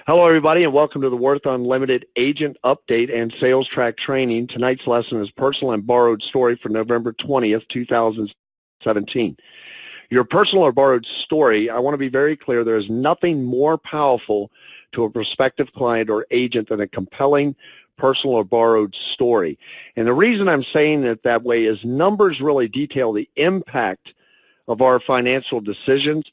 Hello, everybody, and welcome to the Worth Unlimited Agent Update and Sales Track Training. Tonight's lesson is Personal and Borrowed Story for November 20th, 2017. Your personal or borrowed story, I want to be very clear, there is nothing more powerful to a prospective client or agent than a compelling personal or borrowed story. And the reason I'm saying it that way is numbers really detail the impact of our financial decisions,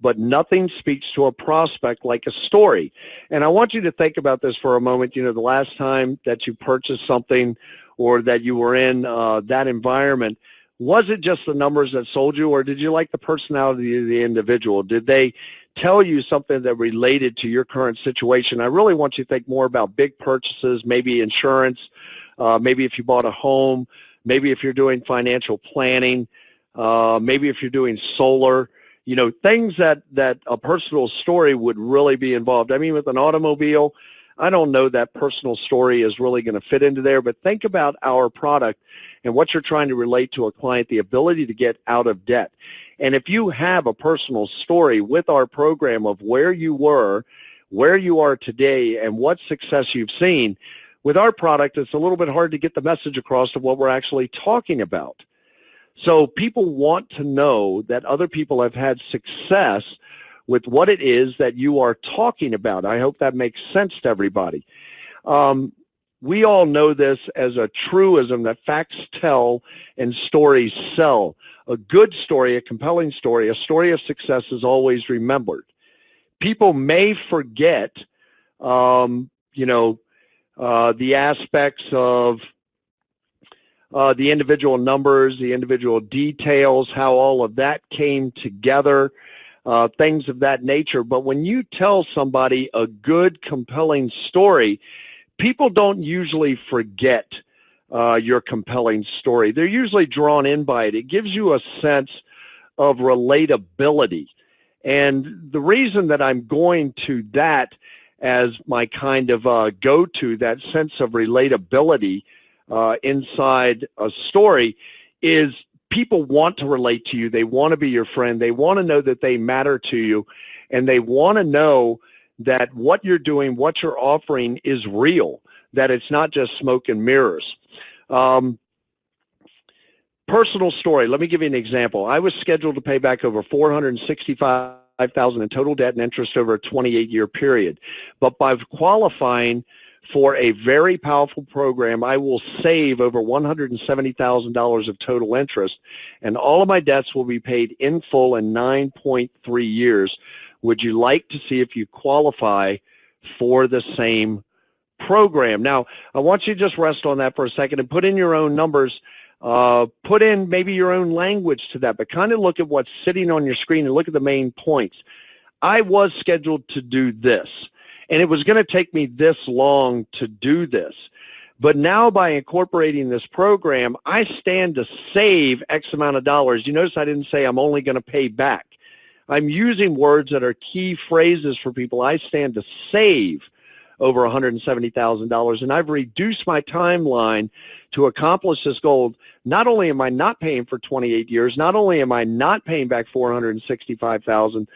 but nothing speaks to a prospect like a story. And I want you to think about this for a moment. You know, the last time that you purchased something or that you were in that environment, was it just the numbers that sold you, or did you like the personality of the individual? Did they tell you something that related to your current situation? I really want you to think more about big purchases, maybe insurance, maybe if you bought a home, maybe if you're doing financial planning, maybe if you're doing solar. You know, things that a personal story would really be involved. I mean, with an automobile, I don't know that personal story is really going to fit into there, but think about our product and what you're trying to relate to a client, the ability to get out of debt. And if you have a personal story with our program of where you were, where you are today, and what success you've seen, with our product, it's a little bit hard to get the message across of what we're actually talking about. So people want to know that other people have had success with what it is that you are talking about. I hope that makes sense to everybody. We all know this as a truism that facts tell and stories sell. A good story, a compelling story, a story of success is always remembered. People may forget, the aspects of the individual numbers, the individual details, how all of that came together, things of that nature. But when you tell somebody a good, compelling story, people don't usually forget your compelling story. They're usually drawn in by it. It gives you a sense of relatability. And the reason that I'm going to that as my kind of go-to, that sense of relatability, inside a story, is people want to relate to you. They want to be your friend. They want to know that they matter to you, and they want to know that what you're doing, what you're offering is real, that it's not just smoke and mirrors. Personal story. Let me give you an example. I was scheduled to pay back over $465,000 in total debt and interest over a 28-year period, but by qualifying for a very powerful program, I will save over $170,000 of total interest, and all of my debts will be paid in full in 9.3 years. Would you like to see if you qualify for the same program? Now, I want you to just rest on that for a second and put in your own numbers. Put in maybe your own language to that, but kind of look at what's sitting on your screen and look at the main points. I was scheduled to do this, and it was going to take me this long to do this. But now by incorporating this program, I stand to save X amount of dollars. You notice I didn't say I'm only going to pay back. I'm using words that are key phrases for people. I stand to save over $170,000, and I've reduced my timeline to accomplish this goal. Not only am I not paying for 28 years, not only am I not paying back $465,000,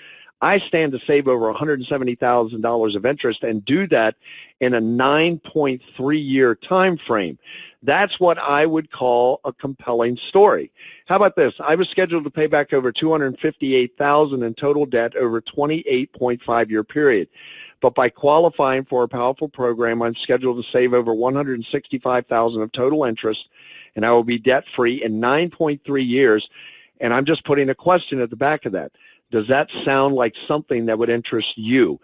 I stand to save over $170,000 of interest and do that in a 9.3-year time frame. That's what I would call a compelling story. How about this? I was scheduled to pay back over $258,000 in total debt over a 28.5-year period. But by qualifying for a powerful program, I'm scheduled to save over $165,000 of total interest, and I will be debt-free in 9.3 years. And I'm just putting a question at the back of that. Does that sound like something that would interest you?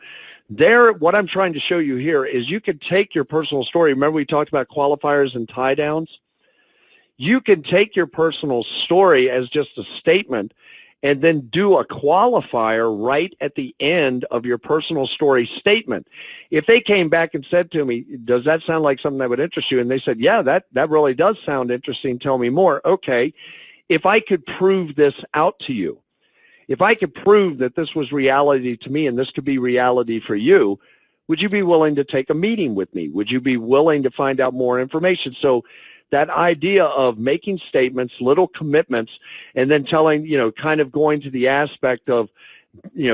There, what I'm trying to show you here is you could take your personal story. Remember we talked about qualifiers and tie-downs? You can take your personal story as just a statement and then do a qualifier right at the end of your personal story statement. If they came back and said to me, does that sound like something that would interest you? And they said, yeah, that really does sound interesting. Tell me more. Okay, if I could prove this out to you, if I could prove that this was reality to me and this could be reality for you, would you be willing to take a meeting with me? Would you be willing to find out more information? So that idea of making statements, little commitments, and then telling, kind of going to the aspect of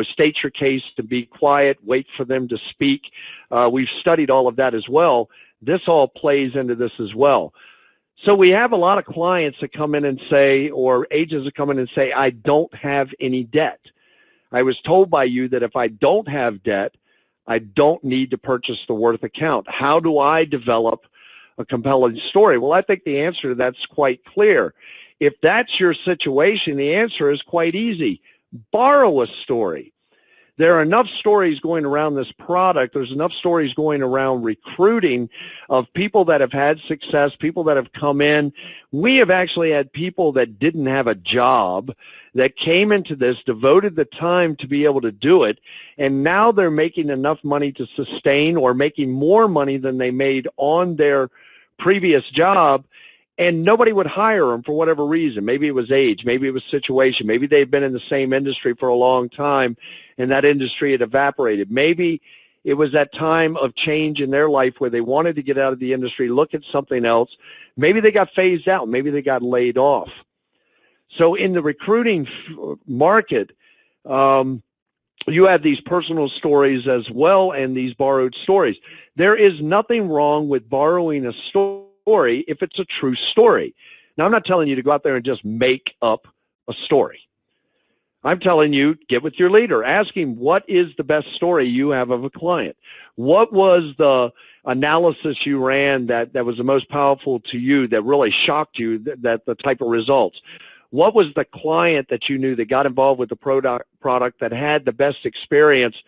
state your case, to be quiet, wait for them to speak. We've studied all of that as well. This all plays into this as well. So we have a lot of clients that come in and say, or agents that come in and say, I don't have any debt. I was told by you that if I don't have debt, I don't need to purchase the Worth account. How do I develop a compelling story? Well, I think the answer to that's quite clear. If that's your situation, the answer is quite easy. Borrow a story. There are enough stories going around this product. There's enough stories going around recruiting of people that have had success, people that have come in. We have actually had people that didn't have a job that came into this, devoted the time to be able to do it, and now they're making enough money to sustain, or making more money than they made on their previous job, and nobody would hire them for whatever reason. Maybe it was age, maybe it was situation, maybe they've been in the same industry for a long time and that industry had evaporated. Maybe it was that time of change in their life where they wanted to get out of the industry, look at something else. Maybe they got phased out, maybe they got laid off. So in the recruiting market, you have these personal stories as well and these borrowed stories. There is nothing wrong with borrowing a story if it's a true story. Now, I'm not telling you to go out there and just make up a story. I'm telling you, get with your leader. Ask him, what is the best story you have of a client? What was the analysis you ran that was the most powerful to you, that really shocked you, that the type of results? What was the client that you knew that got involved with the product that had the best experience,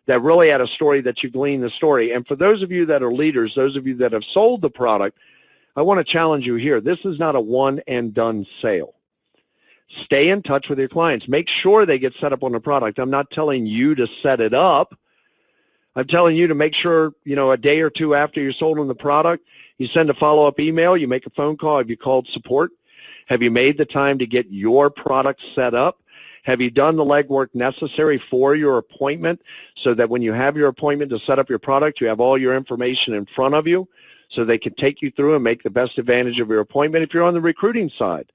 that really had a story that you gleaned the story? And for those of you that are leaders, those of you that have sold the product, I want to challenge you here. This is not a one-and-done sale. Stay in touch with your clients. Make sure they get set up on the product. I'm not telling you to set it up. I'm telling you to make sure, a day or two after you're sold on the product, you send a follow-up email, you make a phone call. Have you called support? Have you made the time to get your product set up? Have you done the legwork necessary for your appointment so that when you have your appointment to set up your product, you have all your information in front of you so they can take you through and make the best advantage of your appointment? If you're on the recruiting side,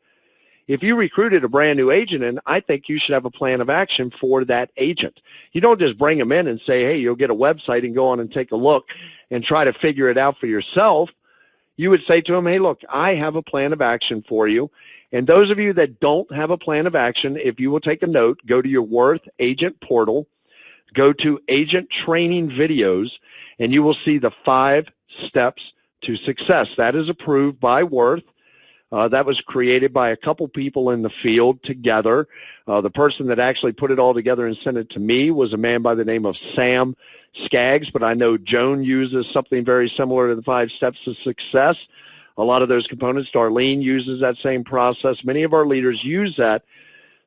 if you recruited a brand new agent in, I think you should have a plan of action for that agent. You don't just bring them in and say, hey, you'll get a website and go on and take a look and try to figure it out for yourself. You would say to them, hey, look, I have a plan of action for you. And those of you that don't have a plan of action, if you will take a note, go to your Worth agent portal, go to agent training videos, and you will see the 5 steps to success. That is approved by Worth. That was created by a couple people in the field together. The person that actually put it all together and sent it to me was a man by the name of Sam Skaggs, but I know Joan uses something very similar to the 5 steps to success. A lot of those components, Darlene uses that same process. Many of our leaders use that.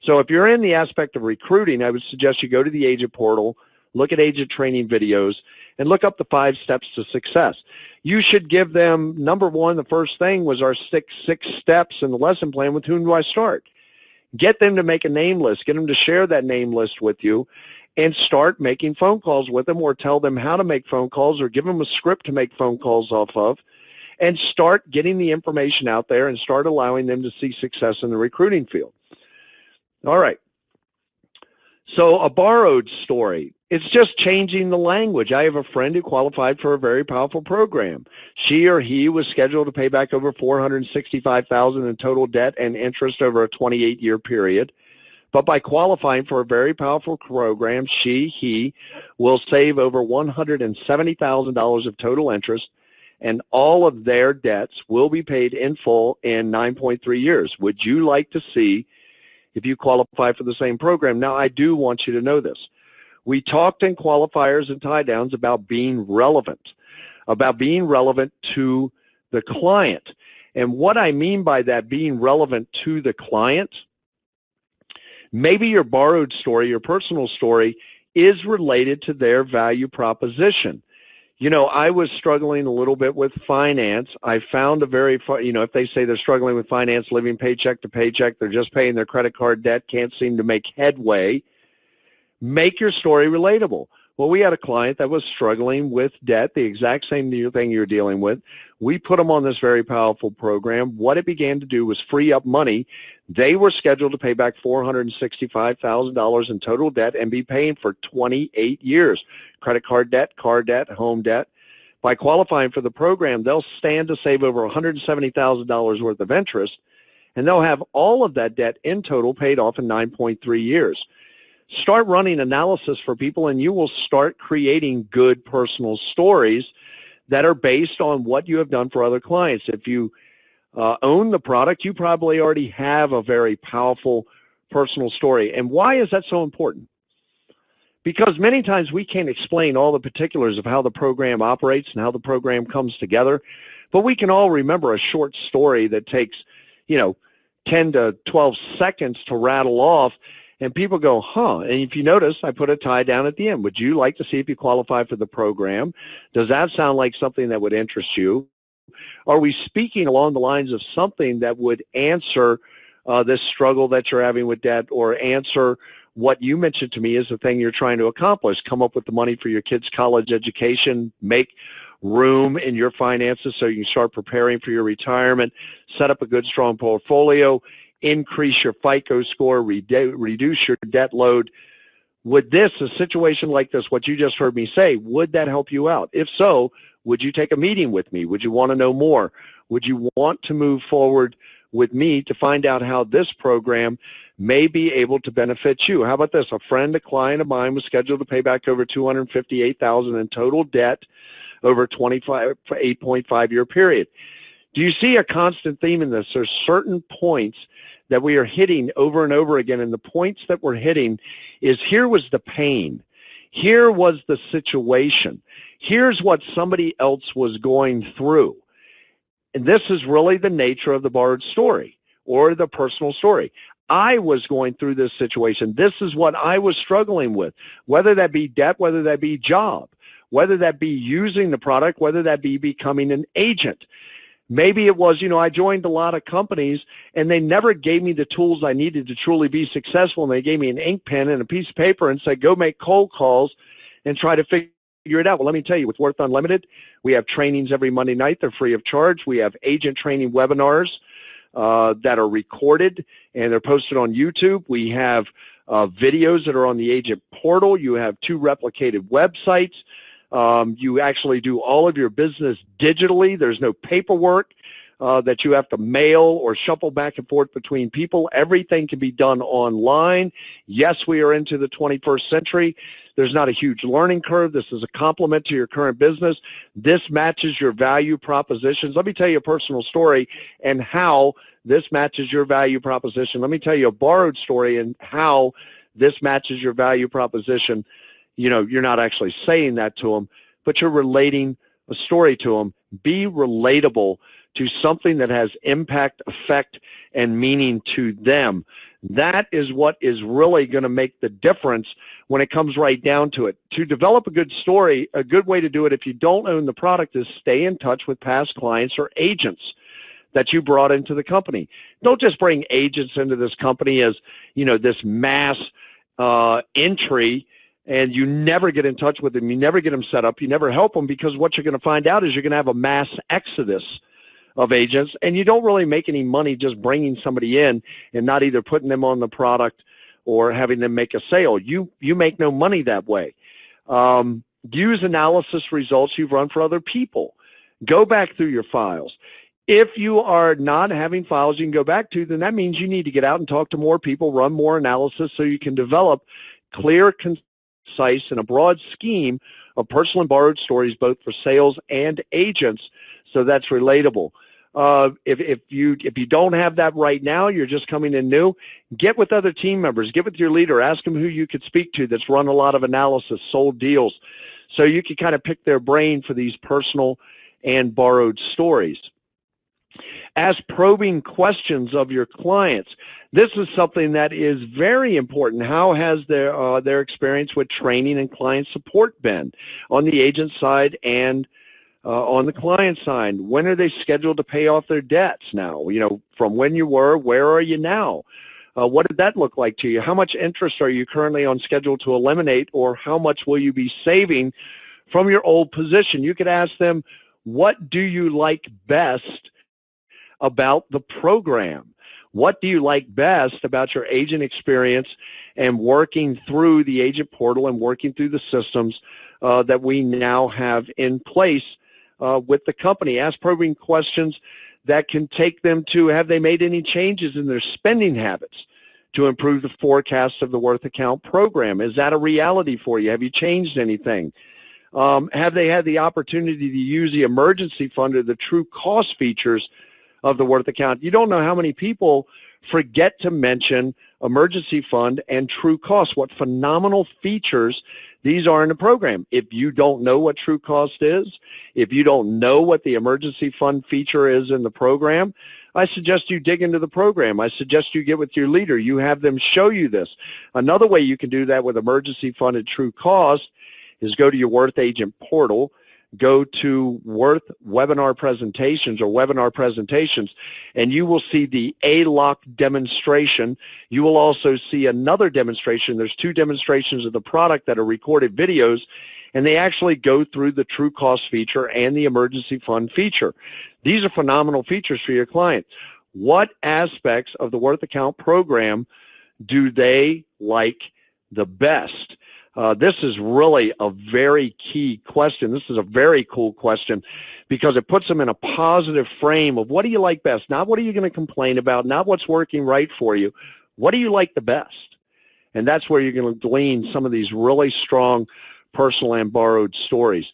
So if you're in the aspect of recruiting, I would suggest you go to the agent portal, look at agent training videos, and look up the 5 steps to success. You should give them, number one, the first thing was our six steps in the lesson plan. With whom do I start? Get them to make a name list. Get them to share that name list with you and start making phone calls with them, or tell them how to make phone calls, or give them a script to make phone calls off of, and start getting the information out there and start allowing them to see success in the recruiting field. All right. So a borrowed story, it's just changing the language. I have a friend who qualified for a very powerful program. She or he was scheduled to pay back over $465,000 in total debt and interest over a 28-year period. But by qualifying for a very powerful program, he will save over $170,000 of total interest, and all of their debts will be paid in full in 9.3 years. Would you like to see if you qualify for the same program? Now, I do want you to know this. We talked in qualifiers and tie downs about being relevant to the client. And what I mean by that, being relevant to the client, maybe your borrowed story, your personal story, is related to their value proposition. I was struggling a little bit with finance. I found if they say they're struggling with finance, living paycheck to paycheck, they're just paying their credit card debt, can't seem to make headway, make your story relatable. Well, we had a client that was struggling with debt, the exact same thing you're dealing with. We put them on this very powerful program. What it began to do was free up money. They were scheduled to pay back $465,000 in total debt and be paying for 28 years. Credit card debt, car debt, home debt. By qualifying for the program, they'll stand to save over $170,000 worth of interest, and they'll have all of that debt in total paid off in 9.3 years. Start running analysis for people, and you will start creating good personal stories that are based on what you have done for other clients. If you own the product, you probably already have a very powerful personal story. And why is that so important? Because many times we can't explain all the particulars of how the program operates and how the program comes together, but we can all remember a short story that takes, 10 to 12 seconds to rattle off, and people go, huh, and if you notice, I put a tie down at the end. Would you like to see if you qualify for the program? Does that sound like something that would interest you? Are we speaking along the lines of something that would answer this struggle that you're having with debt, or answer what you mentioned to me is the thing you're trying to accomplish? Come up with the money for your kids' college education, make room in your finances so you can start preparing for your retirement, set up a good, strong portfolio, increase your FICO score, reduce your debt load. Would this, a situation like this, what you just heard me say, would that help you out? If so, would you take a meeting with me? Would you want to know more? Would you want to move forward with me to find out how this program may be able to benefit you? How about this? A friend, a client of mine, was scheduled to pay back over $258,000 in total debt over a 8.5-year period. Do you see a constant theme in this? There's certain points that we are hitting over and over again, and the points that we're hitting is, here was the pain. Here was the situation. Here's what somebody else was going through. And this is really the nature of the borrowed story or the personal story. I was going through this situation. This is what I was struggling with, whether that be debt, whether that be job, whether that be using the product, whether that be becoming an agent. Maybe it was, I joined a lot of companies and they never gave me the tools I needed to truly be successful. And they gave me an ink pen and a piece of paper and said, go make cold calls and try to figure it out. Well, let me tell you, with Worth Unlimited, we have trainings every Monday night. They're free of charge. We have agent training webinars that are recorded and they're posted on YouTube. We have videos that are on the agent portal. You have 2 replicated websites. You actually do all of your business digitally. There's no paperwork that you have to mail or shuffle back and forth between people. Everything can be done online. Yes, we are into the 21st century. There's not a huge learning curve. This is a complement to your current business. This matches your value propositions. Let me tell you a personal story and how this matches your value proposition. Let me tell you a borrowed story and how this matches your value proposition. You're not actually saying that to them, but you're relating a story to them. Be relatable to something that has impact, effect, and meaning to them. That is what is really going to make the difference when it comes right down to it. To develop a good story, a good way to do it if you don't own the product is stay in touch with past clients or agents that you brought into the company. Don't just bring agents into this company as, this mass entry, and you never get in touch with them. You never get them set up. You never help them, because what you're going to find out is you're going to have a mass exodus of agents, and you don't really make any money just bringing somebody in and not either putting them on the product or having them make a sale. You make no money that way. Use analysis results you've run for other people. Go back through your files. If you are not having files you can go back to, then that means you need to get out and talk to more people, run more analysis so you can develop clear, concise, and a broad scheme of personal and borrowed stories, both for sales and agents, so that's relatable. If you don't have that right now, you're just coming in new, get with other team members, get with your leader, ask them who you could speak to that's run a lot of analysis, sold deals, so you can kind of pick their brain for these personal and borrowed stories. Ask probing questions of your clients. This is something that is very important. How has their experience with training and client support been on the agent side and on the client side? When are they scheduled to pay off their debts now? From when you were, where are you now? What did that look like to you? How much interest are you currently on schedule to eliminate, or how much will you be saving from your old position? You could ask them, what do you like best about the program? What do you like best about your agent experience and working through the agent portal and working through the systems that we now have in place with the company? Ask probing questions that can take them to, have they made any changes in their spending habits to improve the forecast of the Worth Account program? Is that a reality for you? Have you changed anything? Have they had the opportunity to use the emergency fund or the true cost features of the Worth Account? You don't know how many people forget to mention emergency fund and true cost, what phenomenal features these are in the program. If you don't know what true cost is, if you don't know what the emergency fund feature is in the program, I suggest you dig into the program. I suggest you get with your leader. You have them show you this. Another way you can do that with emergency fund and true cost is go to your Worth Agent portal, go to Worth Webinar Presentations or Webinar Presentations, and you will see the ALOC demonstration. You will also see another demonstration. There's two demonstrations of the product that are recorded videos, and they actually go through the true cost feature and the emergency fund feature. These are phenomenal features for your client. What aspects of the Worth Account program do they like the best? This is really a very key question. This is a very cool question because it puts them in a positive frame of what do you like best? Not what are you going to complain about, not what's working right for you. What do you like the best? And that's where you're going to glean some of these really strong personal and borrowed stories.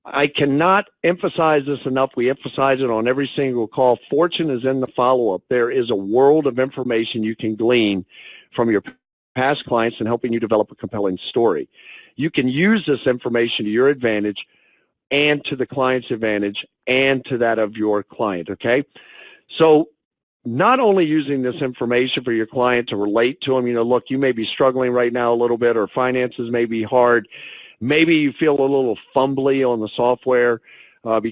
I cannot emphasize this enough. We emphasize it on every single call. Fortune is in the follow-up. There is a world of information you can glean from your past clients and helping you develop a compelling story. You can use this information to your advantage and to the client's advantage and to that of your client, okay? So not only using this information for your client to relate to them, look, you may be struggling right now a little bit or finances may be hard. Maybe you feel a little fumbly on the software, but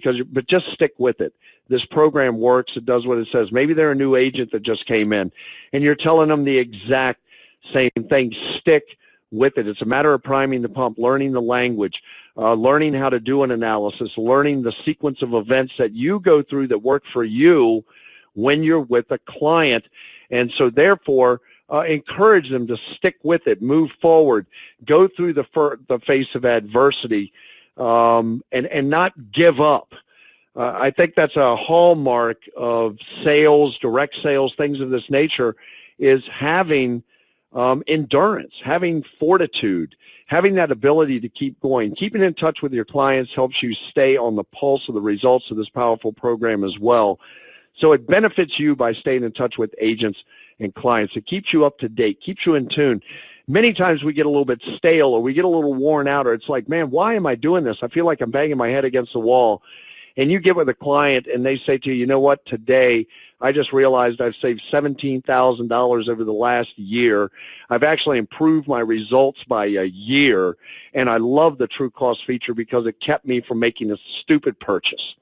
just stick with it. This program works. It does what it says. Maybe they're a new agent that just came in and you're telling them the exact same thing. Stick with it. It's a matter of priming the pump, learning the language, learning how to do an analysis, learning the sequence of events that you go through that work for you when you're with a client. And so therefore, encourage them to stick with it, move forward, go through the face of adversity, and not give up. I think that's a hallmark of sales, direct sales, things of this nature, is having endurance, having fortitude, having that ability to keep going. Keeping in touch with your clients helps you stay on the pulse of the results of this powerful program as well. So it benefits you by staying in touch with agents and clients. It keeps you up to date, keeps you in tune. Many times we get a little bit stale or we get a little worn out, or it's like, man, why am I doing this? I feel like I'm banging my head against the wall. And you get with a client and they say to you, you know what, today I just realized I've saved $17,000 over the last year. I've actually improved my results by a year, and I love the true cost feature because it kept me from making a stupid purchase.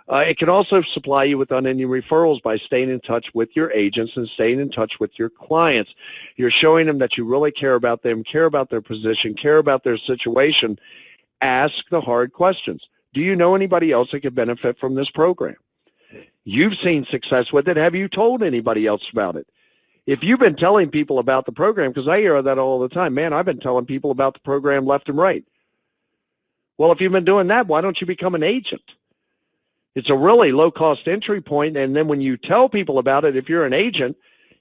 It can also supply you with unending referrals by staying in touch with your agents and staying in touch with your clients. You're showing them that you really care about them, care about their position, care about their situation. Ask the hard questions. Do you know anybody else that could benefit from this program? You've seen success with it. Have you told anybody else about it? If you've been telling people about the program, because I hear that all the time, man, I've been telling people about the program left and right. Well, if you've been doing that, why don't you become an agent? It's a really low-cost entry point, and then when you tell people about it, if you're an agent,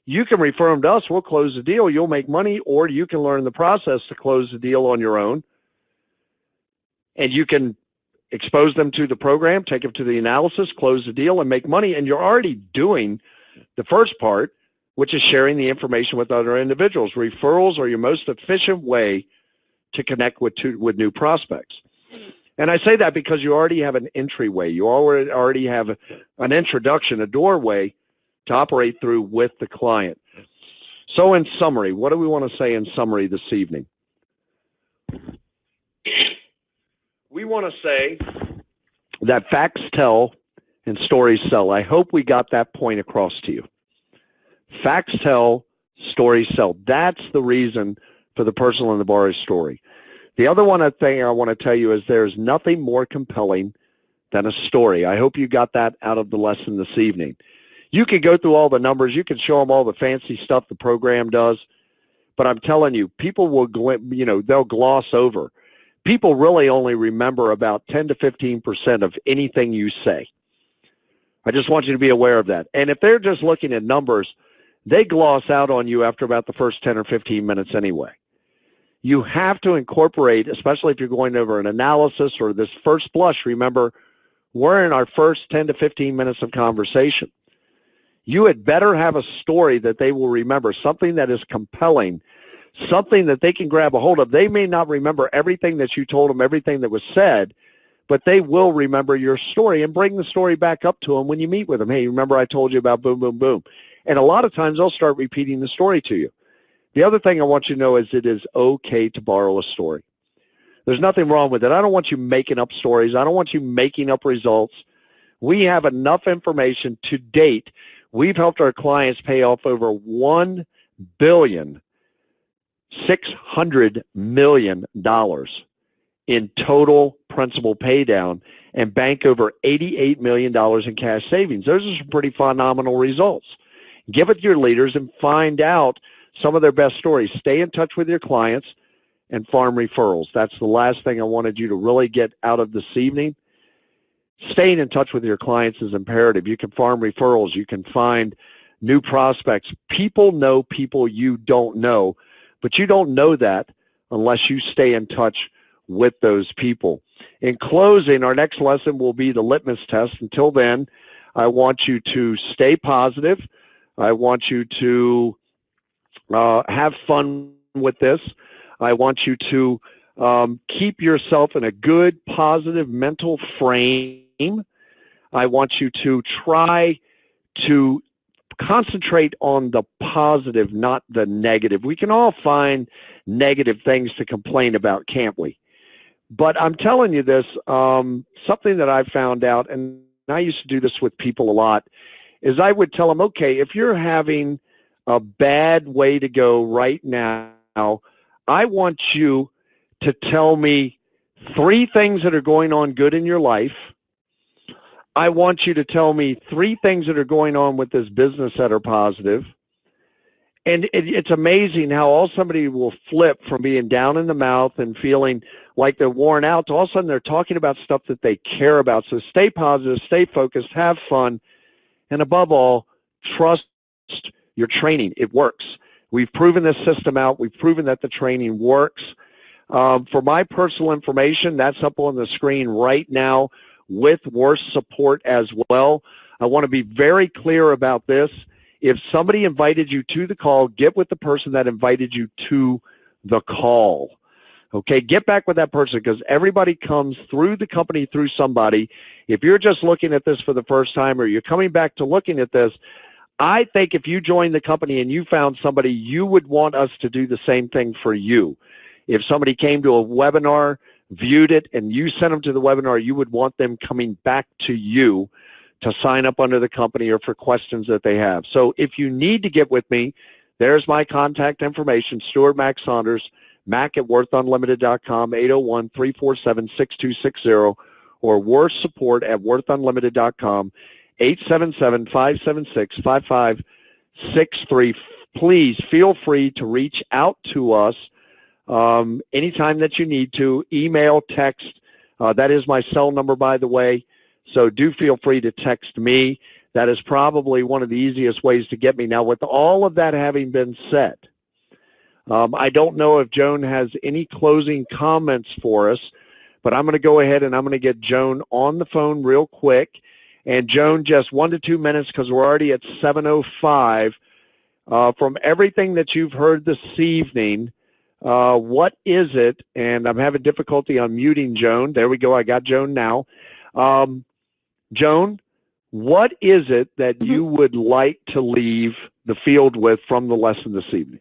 you can refer them to us. We'll close the deal. You'll make money, or you can learn the process to close the deal on your own, and you can expose them to the program, take them to the analysis, close the deal, and make money, and you're already doing the first part, which is sharing the information with other individuals. Referrals are your most efficient way to connect with new prospects. And I say that because you already have an entryway. You already have an introduction, a doorway to operate through with the client. So in summary, what do we want to say in summary this evening? We want to say that facts tell and stories sell. I hope we got that point across to you. Facts tell Stories sell. That's the reason for the personal and the borrower's story. The other thing I want to tell you is there's nothing more compelling than a story. I hope you got that out of the lesson this evening. You can go through all the numbers. You can show them all the fancy stuff the program does. But I'm telling you, people will, they'll gloss over. People really only remember about 10 to 15% of anything you say. I just want you to be aware of that. And if they're just looking at numbers, they gloss out on you after about the first 10 or 15 minutes anyway. You have to incorporate, especially if you're going over an analysis or this first blush. Remember, we're in our first 10 to 15 minutes of conversation. You had better have a story that they will remember, something that is compelling, something that they can grab a hold of. They may not remember everything that you told them, everything that was said, but they will remember your story and bring the story back up to them when you meet with them. Hey, remember I told you about boom, boom, boom. And a lot of times they'll start repeating the story to you. The other thing I want you to know is it is okay to borrow a story. There's nothing wrong with it. I don't want you making up stories. I don't want you making up results. We have enough information to date. We've helped our clients pay off over $1,600,000,000 in total principal pay down and bank over $88 million in cash savings. Those are some pretty phenomenal results. Give it to your leaders and find out some of their best stories. Stay in touch with your clients and farm referrals. That's the last thing I wanted you to really get out of this evening. Staying in touch with your clients is imperative. You can farm referrals. You can find new prospects. People know people you don't know, but you don't know that unless you stay in touch with those people. In closing, our next lesson will be the litmus test. Until then, I want you to stay positive. I want you to have fun with this. I want you to keep yourself in a good, positive mental frame. I want you to try to concentrate on the positive, not the negative. We can all find negative things to complain about, can't we? But I'm telling you this, something that I found out, and I used to do this with people a lot, is I would tell them, okay, if you're having a bad way to go right now, I want you to tell me 3 things that are going on good in your life. I want you to tell me 3 things that are going on with this business that are positive. And it's amazing how somebody will flip from being down in the mouth and feeling like they're worn out to all of a sudden they're talking about stuff that they care about. So stay positive, stay focused, have fun, and above all, trust your training. It works. We've proven this system out. We've proven that the training works. For my personal information, that's up on the screen right now with worse support as well. I want to be very clear about this. If somebody invited you to the call, get with the person that invited you to the call. Okay, get back with that person because everybody comes through the company through somebody. If you're just looking at this for the first time or you're coming back to looking at this, I think if you joined the company and you found somebody, you would want us to do the same thing for you. If somebody came to a webinar, viewed it, and you sent them to the webinar, you would want them coming back to you to sign up under the company or for questions that they have. So if you need to get with me, there's my contact information, Stuart Mac Saunders, mac@worthunlimited.com, 801-347-6260, or worse support at worthunlimited.com, 877-576-5563. Please feel free to reach out to us anytime that you need to, email, text. That is my cell number, by the way, so do feel free to text me. That is probably one of the easiest ways to get me. Now, with all of that having been said, I don't know if Joan has any closing comments for us, but I'm going to go ahead and I'm going to get Joan on the phone real quick. And Joan, just 1 to 2 minutes because we're already at 7:05. From everything that you've heard this evening, what is it, and I'm having difficulty unmuting Joan. There we go. I got Joan now. Joan, what is it that you would like to leave the field with from the lesson this evening?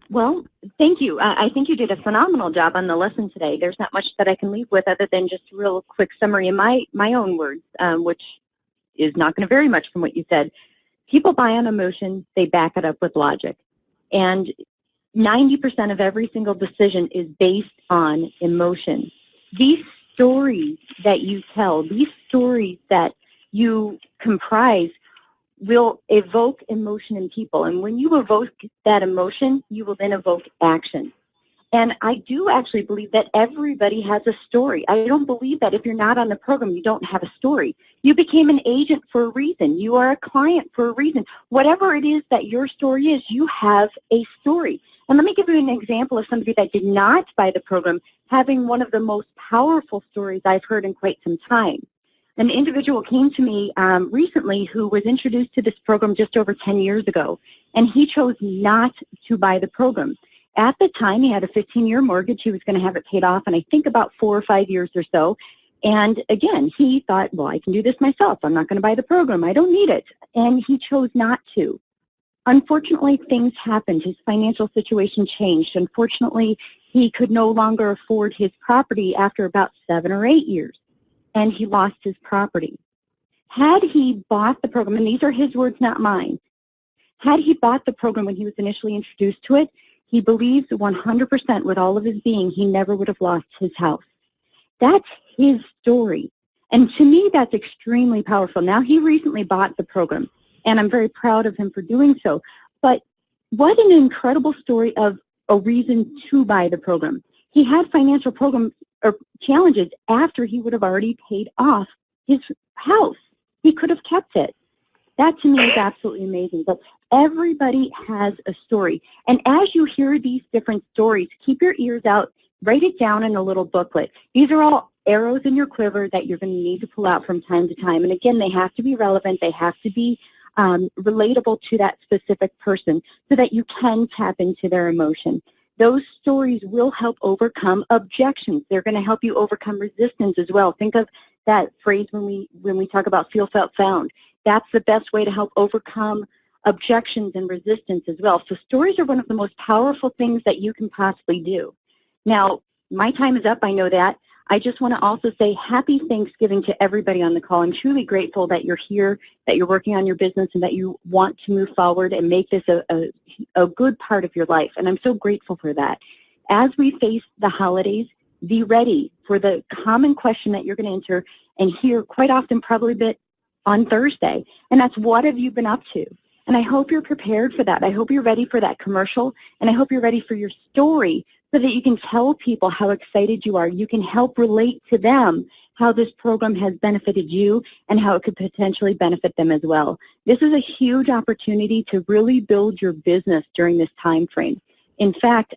Well, thank you. I think you did a phenomenal job on the lesson today. There's not much that I can leave with other than just a real quick summary in my own words, which is not going to vary much from what you said. People buy on emotion, they back it up with logic. And 90% of every single decision is based on emotion. These stories that you tell, these stories that you comprise will evoke emotion in people. And when you evoke that emotion, you will then evoke action. And I do actually believe that everybody has a story. I don't believe that if you're not on the program, you don't have a story. You became an agent for a reason. You are a client for a reason. Whatever it is that your story is, you have a story. And let me give you an example of somebody that did not buy the program having one of the most powerful stories I've heard in quite some time. An individual came to me recently who was introduced to this program just over 10 years ago, and he chose not to buy the program. At the time, he had a 15-year mortgage. He was going to have it paid off in, I think, about 4 or 5 years or so. And again, he thought, well, I can do this myself. I'm not going to buy the program. I don't need it. And he chose not to. Unfortunately, things happened. His financial situation changed. Unfortunately, he could no longer afford his property after about 7 or 8 years, and he lost his property. Had he bought the program, and these are his words, not mine, had he bought the program when he was initially introduced to it, he believes 100% with all of his being he never would have lost his house. That's his story. And to me, that's extremely powerful. Now, he recently bought the program, and I'm very proud of him for doing so. But what an incredible story of a reason to buy the program. He had financial program or challenges after he would have already paid off his house. He could have kept it. That to me is absolutely amazing. But everybody has a story. And as you hear these different stories, keep your ears out, write it down in a little booklet. These are all arrows in your quiver that you're going to need to pull out from time to time. And again, they have to be relevant. They have to be relatable to that specific person so that you can tap into their emotion. Those stories will help overcome objections. They're going to help you overcome resistance as well. Think of that phrase when we talk about feel, felt, found. That's the best way to help overcome objections and resistance as well. So stories are one of the most powerful things that you can possibly do. Now, my time is up. I know that. I just want to also say happy Thanksgiving to everybody on the call. I'm truly grateful that you're here, that you're working on your business, and that you want to move forward and make this a good part of your life. And I'm so grateful for that. As we face the holidays, be ready for the common question that you're going to enter and hear quite often, probably a bit on Thursday. And that's, what have you been up to? And I hope you're prepared for that. I hope you're ready for that commercial, and I hope you're ready for your story so that you can tell people how excited you are. You can help relate to them how this program has benefited you and how it could potentially benefit them as well. This is a huge opportunity to really build your business during this time frame. In fact,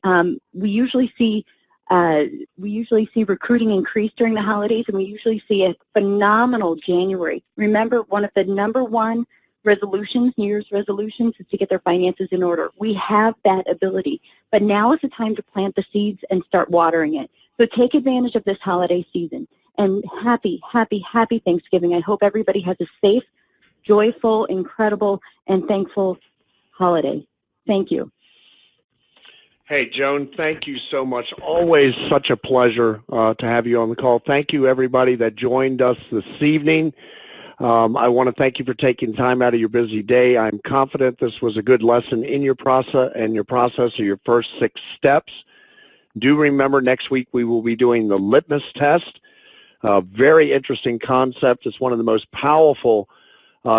we usually see recruiting increase during the holidays, and we usually see a phenomenal January. Remember, one of the #1 resolutions, New Year's resolutions, is to get their finances in order. We have that ability, but now is the time to plant the seeds and start watering it. So take advantage of this holiday season, and happy, happy, happy Thanksgiving. I hope everybody has a safe, joyful, incredible, and thankful holiday. Thank you. Hey, Joan, thank you so much. Always such a pleasure to have you on the call. Thank you, everybody that joined us this evening. I want to thank you for taking time out of your busy day. I'm confident this was a good lesson in your process, and your process of your first 6 steps. Do remember, next week we will be doing the litmus test. Very interesting concept. It's one of the most powerful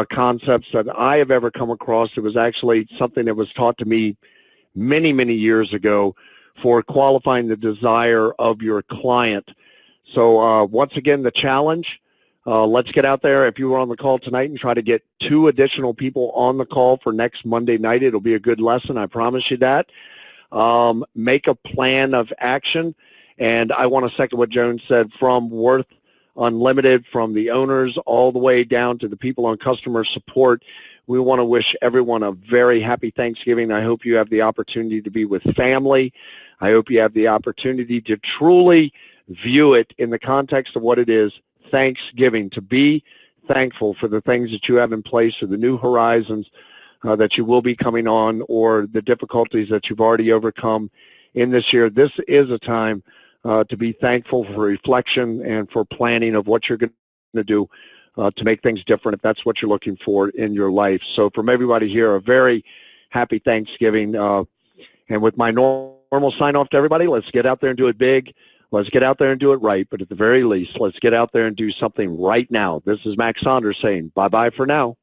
concepts that I have ever come across. It was actually something that was taught to me many, many years ago for qualifying the desire of your client. So once again, the challenge, let's get out there. If you were on the call tonight, and try to get 2 additional people on the call for next Monday night. It'll be a good lesson. I promise you that. Make a plan of action. And I want to second what Joan said, from Worth Unlimited, from the owners all the way down to the people on customer support. We want to wish everyone a very happy Thanksgiving. I hope you have the opportunity to be with family. I hope you have the opportunity to truly view it in the context of what it is, Thanksgiving, to be thankful for the things that you have in place, or the new horizons that you will be coming on, or the difficulties that you've already overcome in this year. This is a time to be thankful, for reflection and for planning of what you're going to do to make things different if that's what you're looking for in your life. So from everybody here, a very happy Thanksgiving. And with my normal sign-off to everybody, let's get out there and do it big. Let's get out there and do it right. But at the very least, let's get out there and do something right now. This is Max Saunders saying bye-bye for now.